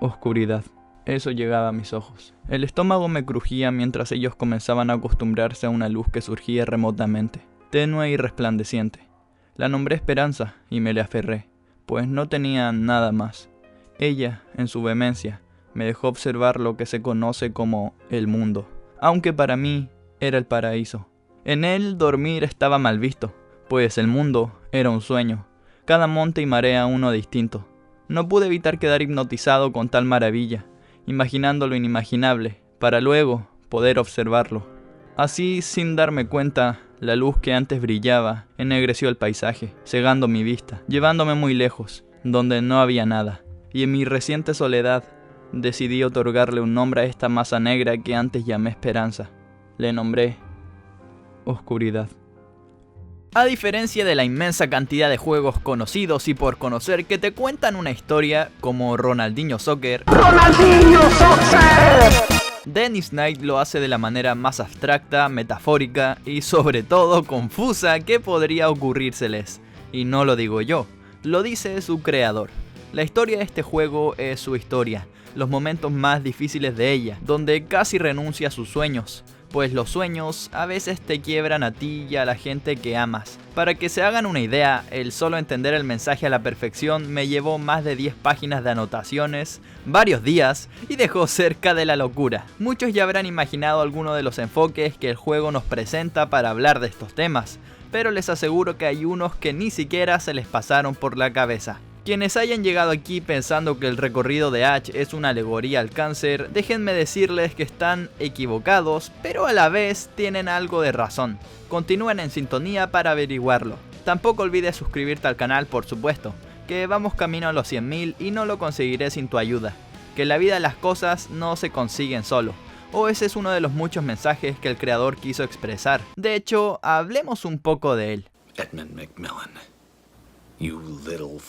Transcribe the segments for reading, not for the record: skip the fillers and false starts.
Oscuridad. Eso llegaba a mis ojos. El estómago me crujía mientras ellos comenzaban a acostumbrarse a una luz que surgía remotamente, tenue y resplandeciente. La nombré Esperanza y me le aferré, pues no tenía nada más. Ella, en su vehemencia, me dejó observar lo que se conoce como el mundo, aunque para mí era el paraíso. En él dormir estaba mal visto, pues el mundo era un sueño, cada monte y marea uno distinto. No pude evitar quedar hipnotizado con tal maravilla, imaginando lo inimaginable, para luego poder observarlo. Así, sin darme cuenta, la luz que antes brillaba ennegreció el paisaje, cegando mi vista, llevándome muy lejos, donde no había nada. Y en mi reciente soledad, decidí otorgarle un nombre a esta masa negra que antes llamé Esperanza. Le nombré Oscuridad. A diferencia de la inmensa cantidad de juegos conocidos y por conocer que te cuentan una historia como Ronaldinho Soccer, Dennis Knight lo hace de la manera más abstracta, metafórica y sobre todo confusa que podría ocurrírseles. Y no lo digo yo, lo dice su creador. La historia de este juego es su historia, los momentos más difíciles de ella, donde casi renuncia a sus sueños, pues los sueños a veces te quiebran a ti y a la gente que amas. Para que se hagan una idea, el solo entender el mensaje a la perfección me llevó más de 10 páginas de anotaciones, varios días y dejó cerca de la locura. Muchos ya habrán imaginado alguno de los enfoques que el juego nos presenta para hablar de estos temas, pero les aseguro que hay unos que ni siquiera se les pasaron por la cabeza. Quienes hayan llegado aquí pensando que el recorrido de Ash es una alegoría al cáncer, déjenme decirles que están equivocados, pero a la vez tienen algo de razón. Continúen en sintonía para averiguarlo. Tampoco olvides suscribirte al canal, por supuesto, que vamos camino a los 100.000 y no lo conseguiré sin tu ayuda. Que en la vida las cosas no se consiguen solo. O ese es uno de los muchos mensajes que el creador quiso expresar. De hecho, hablemos un poco de él. Edmund Macmillan.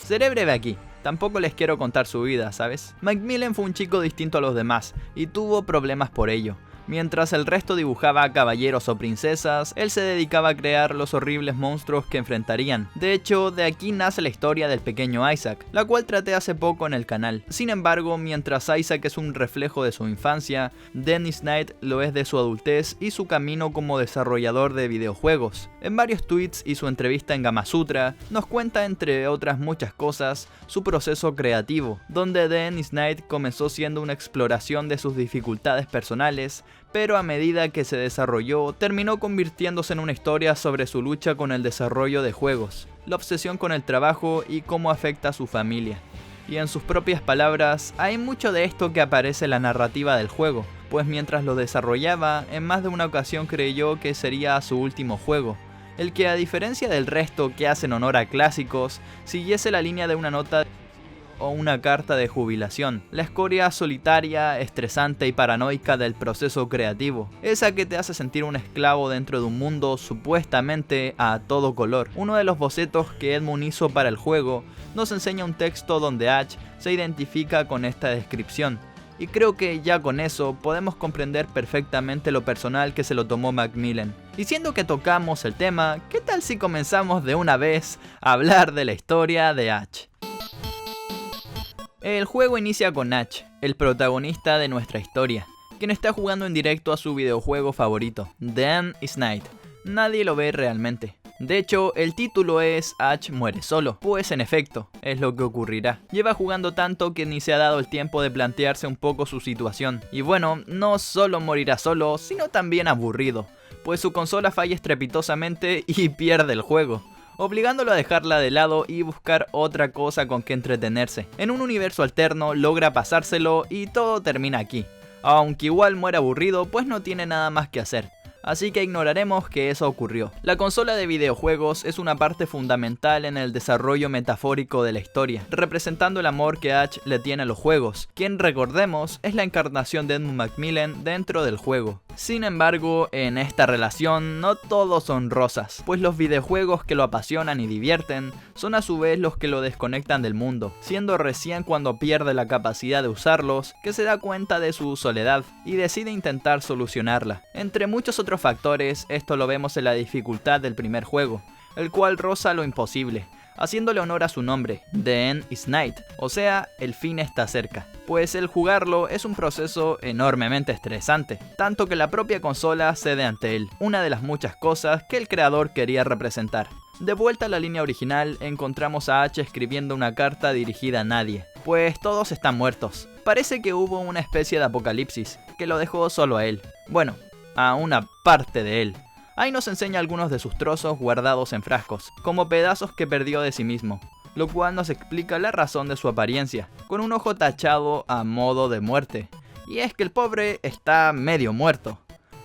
Seré breve aquí, tampoco les quiero contar su vida, ¿sabes? Macmillan fue un chico distinto a los demás, y tuvo problemas por ello. Mientras el resto dibujaba a caballeros o princesas, él se dedicaba a crear los horribles monstruos que enfrentarían. De hecho, de aquí nace la historia del pequeño Isaac, la cual traté hace poco en el canal. Sin embargo, mientras Isaac es un reflejo de su infancia, Dennis Knight lo es de su adultez y su camino como desarrollador de videojuegos. En varios tweets y su entrevista en Gamasutra, nos cuenta entre otras muchas cosas, su proceso creativo, donde Dennis Knight comenzó siendo una exploración de sus dificultades personales, pero a medida que se desarrolló, terminó convirtiéndose en una historia sobre su lucha con el desarrollo de juegos, la obsesión con el trabajo y cómo afecta a su familia. Y en sus propias palabras, hay mucho de esto que aparece en la narrativa del juego, pues mientras lo desarrollaba, en más de una ocasión creyó que sería su último juego, el que a diferencia del resto que hacen honor a clásicos, siguiese la línea de una nota o una carta de jubilación, la escoria solitaria, estresante y paranoica del proceso creativo, esa que te hace sentir un esclavo dentro de un mundo supuestamente a todo color. Uno de los bocetos que Edmund hizo para el juego nos enseña un texto donde Ash se identifica con esta descripción, y creo que ya con eso podemos comprender perfectamente lo personal que se lo tomó Macmillan. Y siendo que tocamos el tema, ¿qué tal si comenzamos de una vez a hablar de la historia de Ash? El juego inicia con Ash, el protagonista de nuestra historia, quien está jugando en directo a su videojuego favorito, The End is Night. Nadie lo ve realmente. De hecho, el título es Ash muere solo, pues en efecto, es lo que ocurrirá. Lleva jugando tanto que ni se ha dado el tiempo de plantearse un poco su situación. Y bueno, no solo morirá solo, sino también aburrido, pues su consola falla estrepitosamente y pierde el juego, obligándolo a dejarla de lado y buscar otra cosa con que entretenerse. En un universo alterno logra pasárselo y todo termina aquí, aunque igual muere aburrido pues no tiene nada más que hacer. Así que ignoraremos que eso ocurrió. La consola de videojuegos es una parte fundamental en el desarrollo metafórico de la historia, representando el amor que Ash le tiene a los juegos, quien recordemos es la encarnación de Edmund Macmillan dentro del juego. Sin embargo, en esta relación no todos son rosas, pues los videojuegos que lo apasionan y divierten son a su vez los que lo desconectan del mundo, siendo recién cuando pierde la capacidad de usarlos que se da cuenta de su soledad y decide intentar solucionarla. Entre muchos otros factores, esto lo vemos en la dificultad del primer juego, el cual roza lo imposible, haciéndole honor a su nombre, The End is Night, o sea, el fin está cerca. Pues el jugarlo es un proceso enormemente estresante, tanto que la propia consola cede ante él, una de las muchas cosas que el creador quería representar. De vuelta a la línea original, encontramos a H escribiendo una carta dirigida a nadie, pues todos están muertos. Parece que hubo una especie de apocalipsis, que lo dejó solo a él. Bueno, a una parte de él. Ahí nos enseña algunos de sus trozos guardados en frascos, como pedazos que perdió de sí mismo, lo cual nos explica la razón de su apariencia, con un ojo tachado a modo de muerte. Y es que el pobre está medio muerto.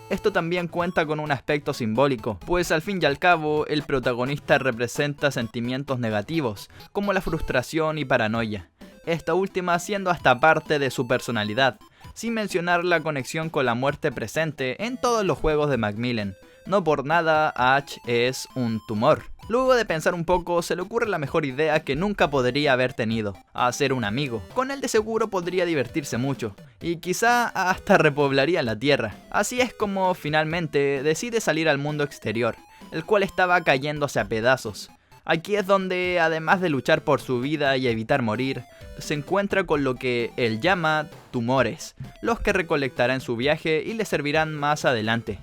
Esto también cuenta con un aspecto simbólico, pues al fin y al cabo el protagonista representa sentimientos negativos, como la frustración y paranoia, esta última siendo hasta parte de su personalidad, sin mencionar la conexión con la muerte presente en todos los juegos de Macmillan. No por nada H es un tumor. Luego de pensar un poco, se le ocurre la mejor idea que nunca podría haber tenido: hacer un amigo. Con él de seguro podría divertirse mucho, y quizá hasta repoblaría la Tierra. Así es como finalmente decide salir al mundo exterior, el cual estaba cayéndose a pedazos. Aquí es donde, además de luchar por su vida y evitar morir, se encuentra con lo que él llama tumores, los que recolectará en su viaje y le servirán más adelante.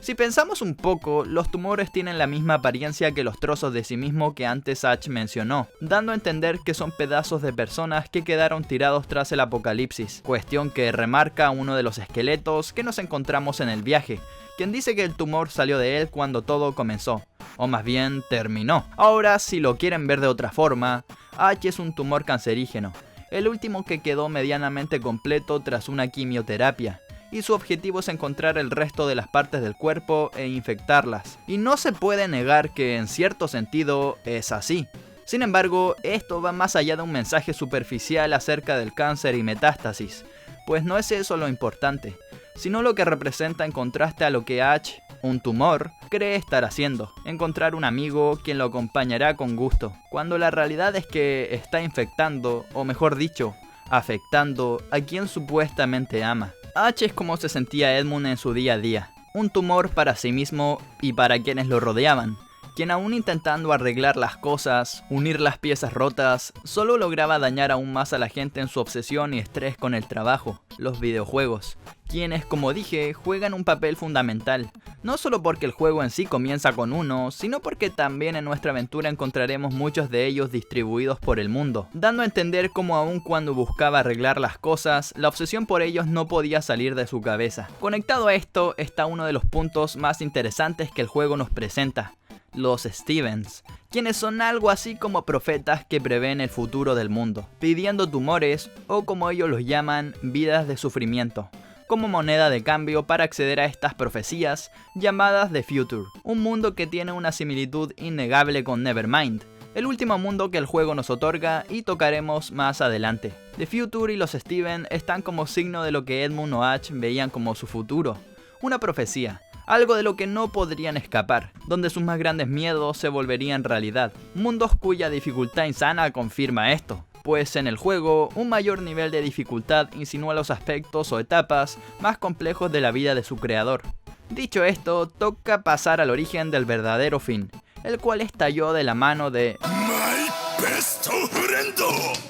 Si pensamos un poco, los tumores tienen la misma apariencia que los trozos de sí mismo que antes H mencionó, dando a entender que son pedazos de personas que quedaron tirados tras el apocalipsis, cuestión que remarca uno de los esqueletos que nos encontramos en el viaje, quien dice que el tumor salió de él cuando todo comenzó, o más bien terminó. Ahora, si lo quieren ver de otra forma, H es un tumor cancerígeno, el último que quedó medianamente completo tras una quimioterapia, y su objetivo es encontrar el resto de las partes del cuerpo e infectarlas. Y no se puede negar que en cierto sentido es así. Sin embargo, esto va más allá de un mensaje superficial acerca del cáncer y metástasis, pues no es eso lo importante, sino lo que representa en contraste a lo que H, un tumor, cree estar haciendo: encontrar un amigo quien lo acompañará con gusto, cuando la realidad es que está infectando, o mejor dicho, afectando a quien supuestamente ama. H es como se sentía Edmund en su día a día, un tumor para sí mismo y para quienes lo rodeaban, quien aún intentando arreglar las cosas, unir las piezas rotas, solo lograba dañar aún más a la gente en su obsesión y estrés con el trabajo, los videojuegos, quienes, como dije, juegan un papel fundamental, no solo porque el juego en sí comienza con uno, sino porque también en nuestra aventura encontraremos muchos de ellos distribuidos por el mundo, dando a entender cómo aun cuando buscaba arreglar las cosas, la obsesión por ellos no podía salir de su cabeza. Conectado a esto está uno de los puntos más interesantes que el juego nos presenta: los Stevens, quienes son algo así como profetas que prevén el futuro del mundo, pidiendo tumores, o como ellos los llaman, vidas de sufrimiento, como moneda de cambio para acceder a estas profecías llamadas The Future, un mundo que tiene una similitud innegable con Nevermind, el último mundo que el juego nos otorga y tocaremos más adelante. The Future y los Steven están como signo de lo que Edmund o H veían como su futuro, una profecía, algo de lo que no podrían escapar, donde sus más grandes miedos se volverían realidad, mundos cuya dificultad insana confirma esto, pues en el juego un mayor nivel de dificultad insinúa los aspectos o etapas más complejos de la vida de su creador. Dicho esto, toca pasar al origen del verdadero fin, el cual estalló de la mano de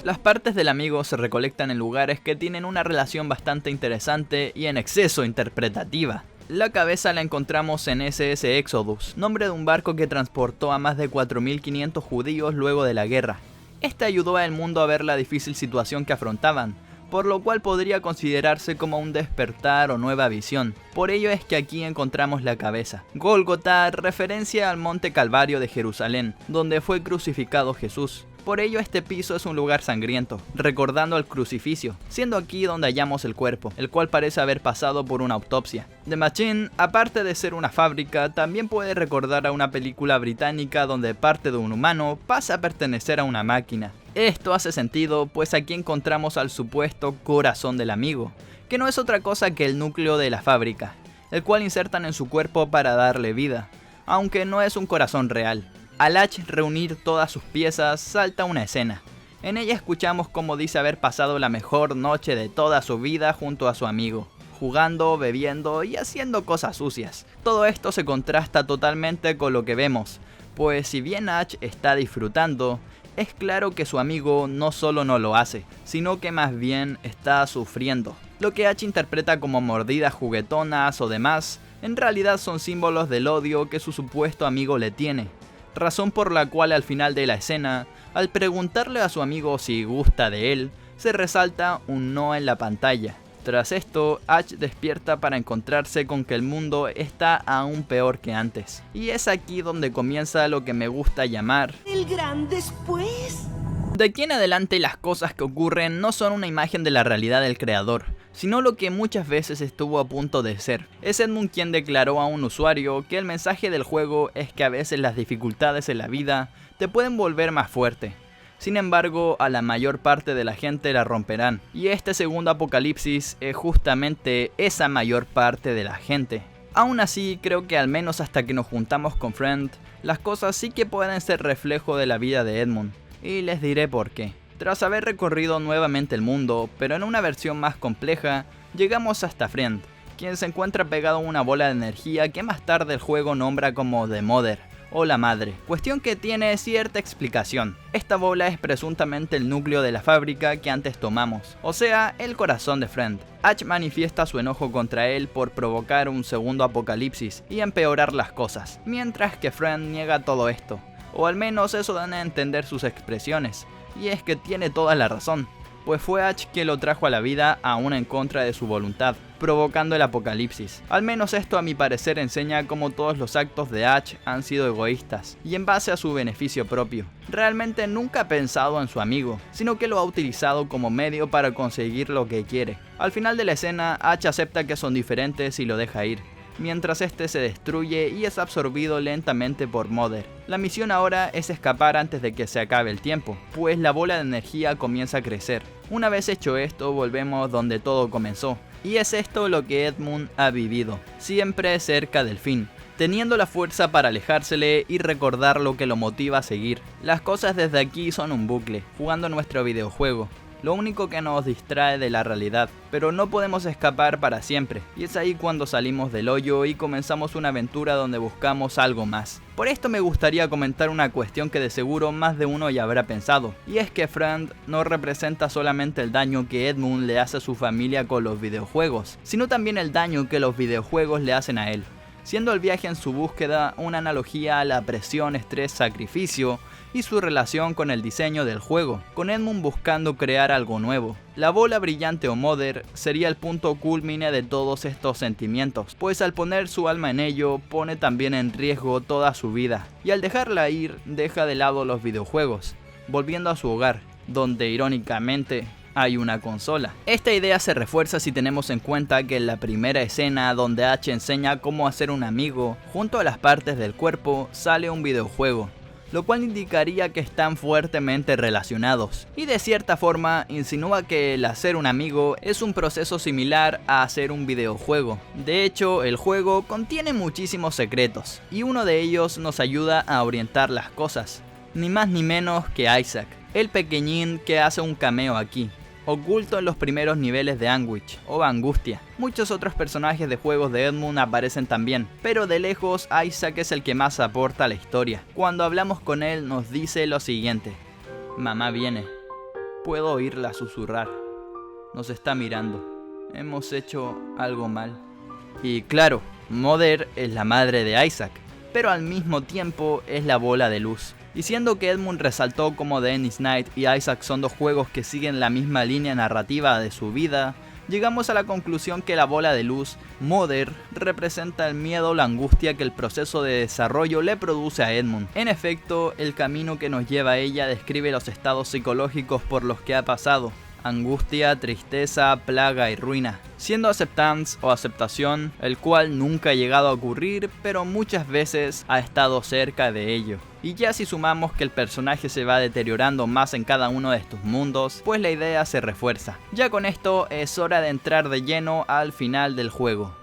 Las partes del amigo se recolectan en lugares que tienen una relación bastante interesante y en exceso interpretativa. La cabeza la encontramos en SS Exodus, nombre de un barco que transportó a más de 4.500 judíos luego de la guerra. Este ayudó al mundo a ver la difícil situación que afrontaban, por lo cual podría considerarse como un despertar o nueva visión. Por ello es que aquí encontramos la cabeza. Gólgota, referencia al monte Calvario de Jerusalén, donde fue crucificado Jesús. Por ello este piso es un lugar sangriento, recordando al crucifijo, siendo aquí donde hallamos el cuerpo, el cual parece haber pasado por una autopsia. The Machine, aparte de ser una fábrica, también puede recordar a una película británica donde parte de un humano pasa a pertenecer a una máquina. Esto hace sentido, pues aquí encontramos al supuesto corazón del amigo, que no es otra cosa que el núcleo de la fábrica, el cual insertan en su cuerpo para darle vida, aunque no es un corazón real. Al H reunir todas sus piezas, salta una escena. En ella escuchamos cómo dice haber pasado la mejor noche de toda su vida junto a su amigo, jugando, bebiendo y haciendo cosas sucias. Todo esto se contrasta totalmente con lo que vemos, pues si bien Ash está disfrutando, es claro que su amigo no solo no lo hace, sino que más bien está sufriendo. Lo que Ash interpreta como mordidas juguetonas o demás, en realidad son símbolos del odio que su supuesto amigo le tiene. Razón por la cual al final de la escena, al preguntarle a su amigo si gusta de él, se resalta un no en la pantalla. Tras esto, Ash despierta para encontrarse con que el mundo está aún peor que antes. Y es aquí donde comienza lo que me gusta llamar el gran después. De aquí en adelante las cosas que ocurren no son una imagen de la realidad del creador, sino lo que muchas veces estuvo a punto de ser. Es Edmund quien declaró a un usuario que el mensaje del juego es que a veces las dificultades en la vida te pueden volver más fuerte. Sin embargo, a la mayor parte de la gente la romperán, y este segundo apocalipsis es justamente esa mayor parte de la gente. Aún así, creo que al menos hasta que nos juntamos con Friend, las cosas sí que pueden ser reflejo de la vida de Edmund, y les diré por qué. Tras haber recorrido nuevamente el mundo, pero en una versión más compleja, llegamos hasta Friend, quien se encuentra pegado a una bola de energía que más tarde el juego nombra como The Mother, o la madre, cuestión que tiene cierta explicación. Esta bola es presuntamente el núcleo de la fábrica que antes tomamos, o sea, el corazón de Friend. Ash manifiesta su enojo contra él por provocar un segundo apocalipsis y empeorar las cosas, mientras que Friend niega todo esto, o al menos eso dan a entender sus expresiones, y es que tiene toda la razón, pues fue Ash quien lo trajo a la vida aún en contra de su voluntad, provocando el apocalipsis. Al menos esto a mi parecer enseña cómo todos los actos de Ash han sido egoístas, y en base a su beneficio propio. Realmente nunca ha pensado en su amigo, sino que lo ha utilizado como medio para conseguir lo que quiere. Al final de la escena, Ash acepta que son diferentes y lo deja ir, mientras este se destruye y es absorbido lentamente por Mother. La misión ahora es escapar antes de que se acabe el tiempo, pues la bola de energía comienza a crecer. Una vez hecho esto, volvemos donde todo comenzó, y es esto lo que Edmund ha vivido, siempre cerca del fin, teniendo la fuerza para alejársele y recordar lo que lo motiva a seguir. Las cosas desde aquí son un bucle, jugando nuestro videojuego. Lo único que nos distrae de la realidad, pero no podemos escapar para siempre, y es ahí cuando salimos del hoyo y comenzamos una aventura donde buscamos algo más. Por esto me gustaría comentar una cuestión que de seguro más de uno ya habrá pensado, y es que Friend no representa solamente el daño que Edmund le hace a su familia con los videojuegos, sino también el daño que los videojuegos le hacen a él, siendo el viaje en su búsqueda una analogía a la presión, estrés, sacrificio y su relación con el diseño del juego, con Edmund buscando crear algo nuevo. La bola brillante o Mother sería el punto culmine de todos estos sentimientos, pues al poner su alma en ello, pone también en riesgo toda su vida, y al dejarla ir, deja de lado los videojuegos, volviendo a su hogar, donde irónicamente hay una consola. Esta idea se refuerza si tenemos en cuenta que en la primera escena donde Ash enseña cómo hacer un amigo, junto a las partes del cuerpo sale un videojuego, lo cual indicaría que están fuertemente relacionados, y de cierta forma insinúa que el hacer un amigo es un proceso similar a hacer un videojuego. De hecho, el juego contiene muchísimos secretos, y uno de ellos nos ayuda a orientar las cosas, ni más ni menos que Isaac, el pequeñín que hace un cameo aquí, oculto en los primeros niveles de Anguish o Angustia. Muchos otros personajes de juegos de Edmund aparecen también, pero de lejos Isaac es el que más aporta a la historia. Cuando hablamos con él nos dice lo siguiente: mamá viene, puedo oírla susurrar, nos está mirando, hemos hecho algo mal. Y claro, Mother es la madre de Isaac, pero al mismo tiempo es la bola de luz. Y siendo que Edmund resaltó como The Ennis Knight y Isaac son dos juegos que siguen la misma línea narrativa de su vida, llegamos a la conclusión que la bola de luz, Mother, representa el miedo o la angustia que el proceso de desarrollo le produce a Edmund. En efecto, el camino que nos lleva a ella describe los estados psicológicos por los que ha pasado: angustia, tristeza, plaga y ruina, siendo acceptance o aceptación, el cual nunca ha llegado a ocurrir, pero muchas veces ha estado cerca de ello. Y ya si sumamos que el personaje se va deteriorando más en cada uno de estos mundos, pues la idea se refuerza. Ya con esto es hora de entrar de lleno al final del juego.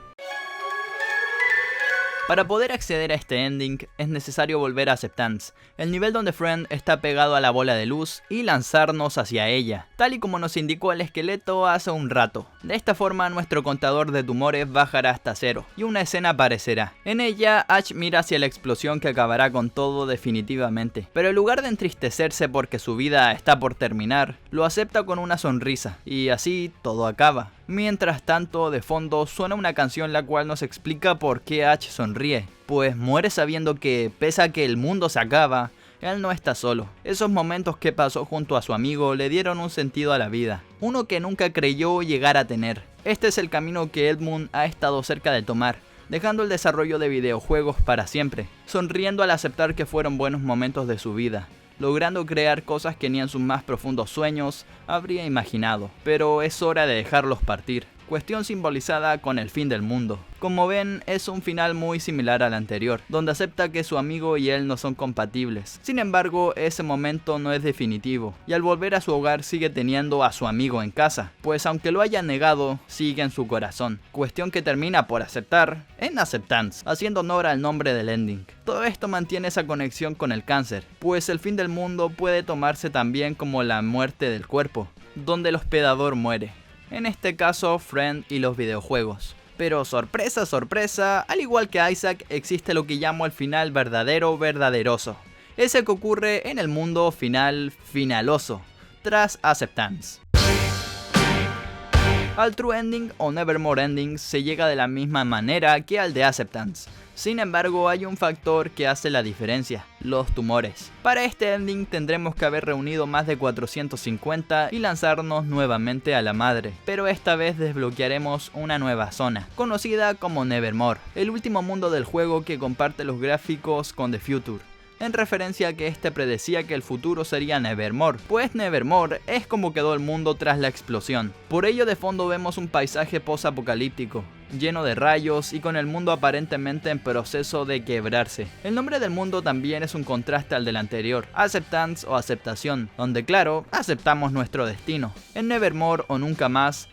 Para poder acceder a este ending es necesario volver a Acceptance, el nivel donde Friend está pegado a la bola de luz y lanzarnos hacia ella, tal y como nos indicó el esqueleto hace un rato. De esta forma nuestro contador de tumores bajará hasta 0 y una escena aparecerá. En ella Ash mira hacia la explosión que acabará con todo definitivamente, pero en lugar de entristecerse porque su vida está por terminar, lo acepta con una sonrisa y así todo acaba. Mientras tanto, de fondo suena una canción la cual nos explica por qué Ash sonríe, pues muere sabiendo que, pese a que el mundo se acaba, él no está solo. Esos momentos que pasó junto a su amigo le dieron un sentido a la vida, uno que nunca creyó llegar a tener. Este es el camino que Edmund ha estado cerca de tomar, dejando el desarrollo de videojuegos para siempre, sonriendo al aceptar que fueron buenos momentos de su vida, logrando crear cosas que ni en sus más profundos sueños habría imaginado, pero es hora de dejarlos partir, cuestión simbolizada con el fin del mundo. Como ven, es un final muy similar al anterior, donde acepta que su amigo y él no son compatibles. Sin embargo, ese momento no es definitivo, y al volver a su hogar sigue teniendo a su amigo en casa, pues aunque lo haya negado, sigue en su corazón, cuestión que termina por aceptar en Acceptance, haciendo honor al nombre del ending. Todo esto mantiene esa conexión con el cáncer, pues el fin del mundo puede tomarse también como la muerte del cuerpo, donde el hospedador muere. En este caso, Friend y los videojuegos. Pero sorpresa, sorpresa, al igual que Isaac, existe lo que llamo el final verdaderoso. Ese que ocurre en el mundo finaloso, tras Acceptance. Al True Ending o Nevermore Ending se llega de la misma manera que al de Acceptance. Sin embargo, hay un factor que hace la diferencia, los tumores. Para este ending tendremos que haber reunido más de 450 y lanzarnos nuevamente a la madre, pero esta vez desbloquearemos una nueva zona, conocida como Nevermore, el último mundo del juego que comparte los gráficos con The Future, en referencia a que este predecía que el futuro sería Nevermore, pues Nevermore es como quedó el mundo tras la explosión. Por ello de fondo vemos un paisaje post-apocalíptico, lleno de rayos y con el mundo aparentemente en proceso de quebrarse. El nombre del mundo también es un contraste al del anterior, Acceptance o aceptación, donde claro, aceptamos nuestro destino. En Nevermore o Nunca más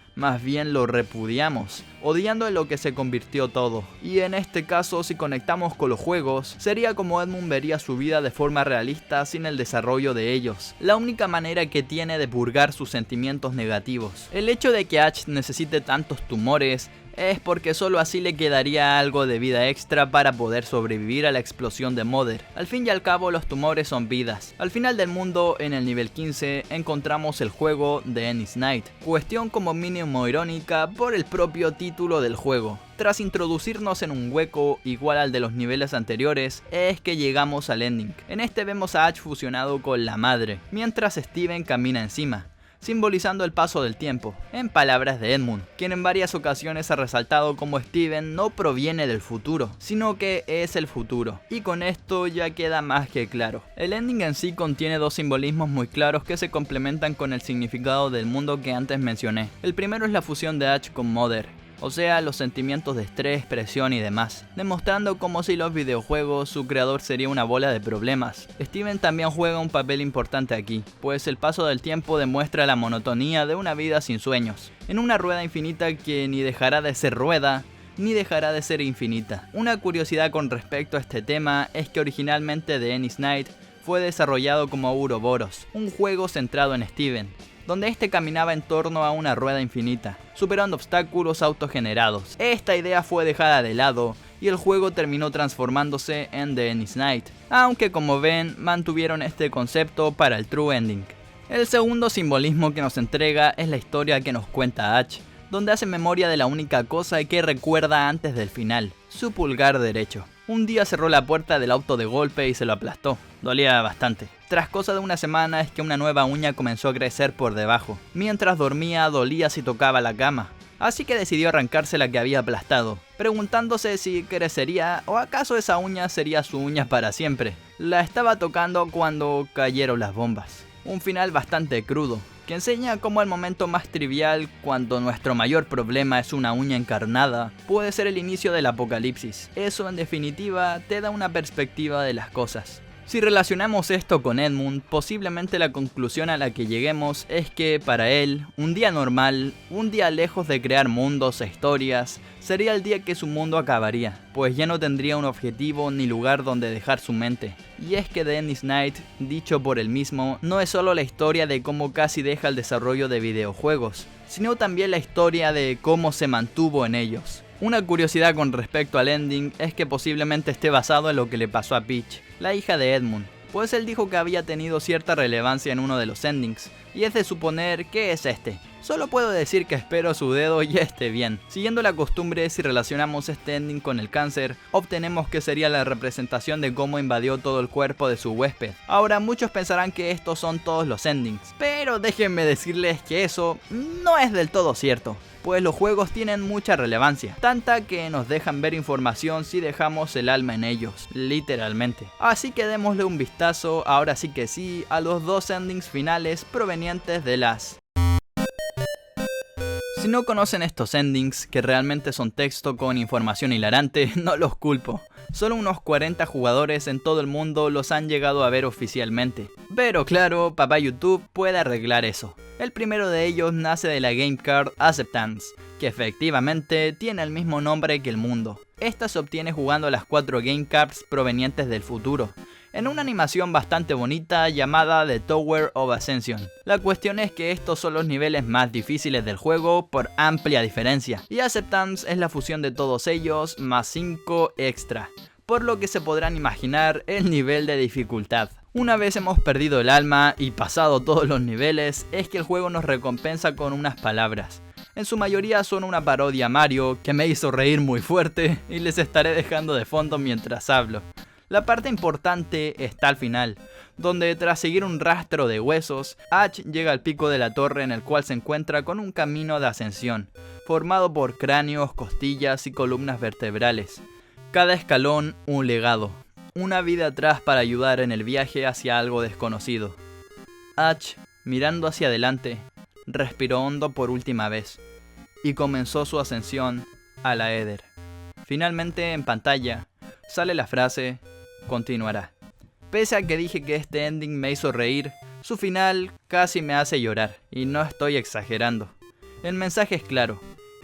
bien lo repudiamos, odiando en lo que se convirtió todo. Y en este caso, si conectamos con los juegos, sería como Edmund vería su vida de forma realista sin el desarrollo de ellos, la única manera que tiene de purgar sus sentimientos negativos. El hecho de que Ash necesite tantos tumores es porque solo así le quedaría algo de vida extra para poder sobrevivir a la explosión de Mother. Al fin y al cabo, los tumores son vidas. Al final del mundo, en el nivel 15, encontramos el juego de Ennis Knight, cuestión como mínimo irónica por el propio título del juego. Tras introducirnos en un hueco igual al de los niveles anteriores, es que llegamos al ending. En este vemos a Ash fusionado con la madre, mientras Steven camina encima, simbolizando el paso del tiempo, en palabras de Edmund, quien en varias ocasiones ha resaltado como Steven no proviene del futuro, sino que es el futuro, y con esto ya queda más que claro. El ending en sí contiene dos simbolismos muy claros que se complementan con el significado del mundo que antes mencioné. El primero es la fusión de Ash con Mother, o sea, los sentimientos de estrés, presión y demás, demostrando como si los videojuegos su creador sería una bola de problemas. Steven también juega un papel importante aquí, pues el paso del tiempo demuestra la monotonía de una vida sin sueños, en una rueda infinita que ni dejará de ser rueda, ni dejará de ser infinita. Una curiosidad con respecto a este tema es que originalmente The Ennis Knight fue desarrollado como Ouroboros, un juego centrado en Steven, donde este caminaba en torno a una rueda infinita, superando obstáculos autogenerados. Esta idea fue dejada de lado y el juego terminó transformándose en The Ennis Knight, aunque como ven, mantuvieron este concepto para el True Ending. El segundo simbolismo que nos entrega es la historia que nos cuenta Ash, donde hace memoria de la única cosa que recuerda antes del final, su pulgar derecho. Un día cerró la puerta del auto de golpe y se lo aplastó. Dolía bastante. Tras cosa de una semana es que una nueva uña comenzó a crecer por debajo. Mientras dormía dolía si tocaba la cama, así que decidió arrancarse la que había aplastado, preguntándose si crecería o acaso esa uña sería su uña para siempre. La estaba tocando cuando cayeron las bombas. Un final bastante crudo, que enseña cómo el momento más trivial, cuando nuestro mayor problema es una uña encarnada, puede ser el inicio del apocalipsis. Eso en definitiva te da una perspectiva de las cosas. Si relacionamos esto con Edmund, posiblemente la conclusión a la que lleguemos es que para él, un día normal, un día lejos de crear mundos e historias, sería el día que su mundo acabaría, pues ya no tendría un objetivo ni lugar donde dejar su mente. Y es que The Endless Night, dicho por él mismo, no es solo la historia de cómo casi deja el desarrollo de videojuegos, sino también la historia de cómo se mantuvo en ellos. Una curiosidad con respecto al ending es que posiblemente esté basado en lo que le pasó a Peach, la hija de Edmund, pues él dijo que había tenido cierta relevancia en uno de los endings, y es de suponer que es este. Solo puedo decir que espero su dedo ya esté bien. Siguiendo la costumbre, si relacionamos este ending con el cáncer, obtenemos que sería la representación de cómo invadió todo el cuerpo de su huésped. Ahora, muchos pensarán que estos son todos los endings, pero déjenme decirles que eso no es del todo cierto, pues los juegos tienen mucha relevancia, tanta que nos dejan ver información si dejamos el alma en ellos, literalmente. Así que démosle un vistazo, ahora sí que sí, a los dos endings finales provenientes de las... Si no conocen estos endings, que realmente son texto con información hilarante, no los culpo. Solo unos 40 jugadores en todo el mundo los han llegado a ver oficialmente. Pero claro, papá YouTube puede arreglar eso. El primero de ellos nace de la Game Card Acceptance, que efectivamente tiene el mismo nombre que el mundo. Esta se obtiene jugando las 4 Game Cards provenientes del futuro, en una animación bastante bonita llamada The Tower of Ascension. La cuestión es que estos son los niveles más difíciles del juego por amplia diferencia, y Acceptance es la fusión de todos ellos más 5 extra, por lo que se podrán imaginar el nivel de dificultad. Una vez hemos perdido el alma y pasado todos los niveles, es que el juego nos recompensa con unas palabras. En su mayoría son una parodia a Mario, que me hizo reír muy fuerte y les estaré dejando de fondo mientras hablo. La parte importante está al final, donde tras seguir un rastro de huesos, Ash llega al pico de la torre en el cual se encuentra con un camino de ascensión, formado por cráneos, costillas y columnas vertebrales. Cada escalón un legado, una vida atrás para ayudar en el viaje hacia algo desconocido. Ash, mirando hacia adelante, respiró hondo por última vez, y comenzó su ascensión a la Éder. Finalmente en pantalla sale la frase: continuará. Pese a que dije que este ending me hizo reír, su final casi me hace llorar, y no estoy exagerando. El mensaje es claro: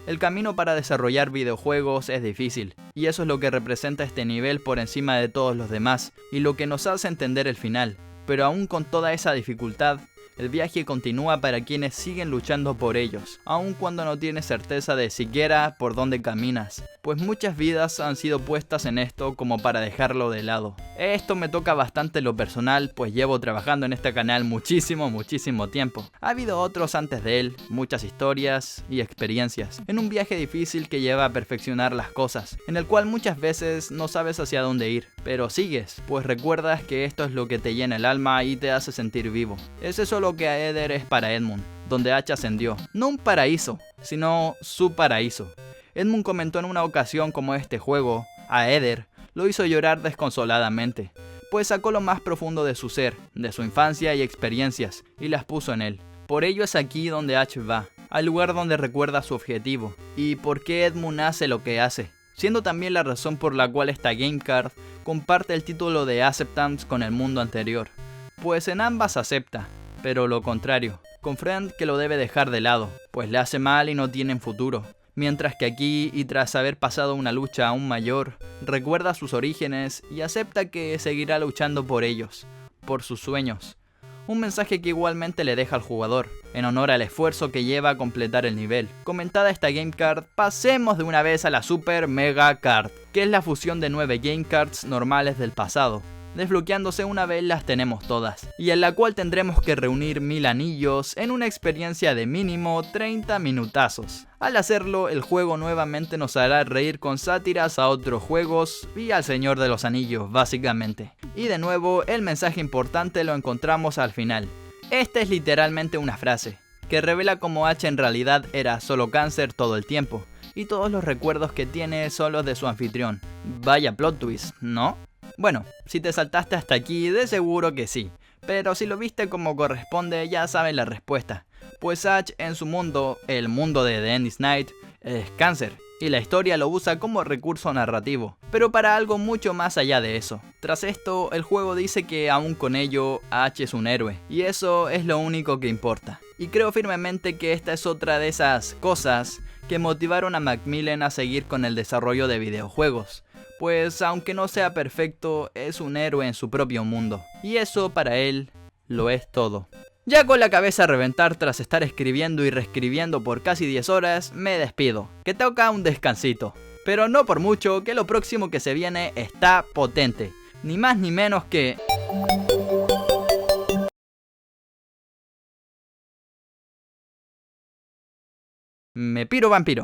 el camino para desarrollar videojuegos es difícil, y eso es lo que representa este nivel por encima de todos los demás, y lo que nos hace entender el final. Pero aún con toda esa dificultad, el viaje continúa para quienes siguen luchando por ellos, aun cuando no tienes certeza de siquiera por dónde caminas, pues muchas vidas han sido puestas en esto como para dejarlo de lado. Esto me toca bastante en lo personal, pues llevo trabajando en este canal muchísimo tiempo. Ha habido otros antes de él, muchas historias y experiencias, en un viaje difícil que lleva a perfeccionar las cosas, en el cual muchas veces no sabes hacia dónde ir, pero sigues, pues recuerdas que esto es lo que te llena el alma y te hace sentir vivo. Es eso lo que a Éder es para Edmund, donde Ash ascendió. No un paraíso, sino su paraíso. Edmund comentó en una ocasión como este juego, a Éder, lo hizo llorar desconsoladamente, pues sacó lo más profundo de su ser, de su infancia y experiencias, y las puso en él. Por ello es aquí donde Ash va, al lugar donde recuerda su objetivo, y por qué Edmund hace lo que hace, siendo también la razón por la cual esta Game Card comparte el título de Acceptance con el mundo anterior, pues en ambas acepta, pero lo contrario, comprende que lo debe dejar de lado, pues le hace mal y no tienen futuro. Mientras que aquí, y tras haber pasado una lucha aún mayor, recuerda sus orígenes y acepta que seguirá luchando por ellos, por sus sueños. Un mensaje que igualmente le deja al jugador, en honor al esfuerzo que lleva a completar el nivel. Comentada esta Game Card, pasemos de una vez a la Super Mega Card, que es la fusión de 9 Game Cards normales del pasado. Desbloqueándose una vez las tenemos todas, y en la cual tendremos que reunir 1000 anillos en una experiencia de mínimo 30 minutazos. Al hacerlo, el juego nuevamente nos hará reír con sátiras a otros juegos y al Señor de los Anillos, básicamente. Y de nuevo, el mensaje importante lo encontramos al final. Esta es literalmente una frase, que revela cómo Ash en realidad era solo cáncer todo el tiempo, y todos los recuerdos que tiene son los de su anfitrión. Vaya plot twist, ¿no? Bueno, si te saltaste hasta aquí, de seguro que sí, pero si lo viste como corresponde ya sabes la respuesta, pues Ash en su mundo, el mundo de The Endless Night, es cáncer, y la historia lo usa como recurso narrativo, pero para algo mucho más allá de eso. Tras esto, el juego dice que aún con ello, Ash es un héroe, y eso es lo único que importa. Y creo firmemente que esta es otra de esas cosas que motivaron a Macmillan a seguir con el desarrollo de videojuegos, pues aunque no sea perfecto, es un héroe en su propio mundo, y eso para él lo es todo. Ya con la cabeza a reventar tras estar escribiendo y reescribiendo por casi 10 horas, me despido, que toca un descansito. Pero no por mucho, que lo próximo que se viene está potente, ni más ni menos que... Me piro vampiro.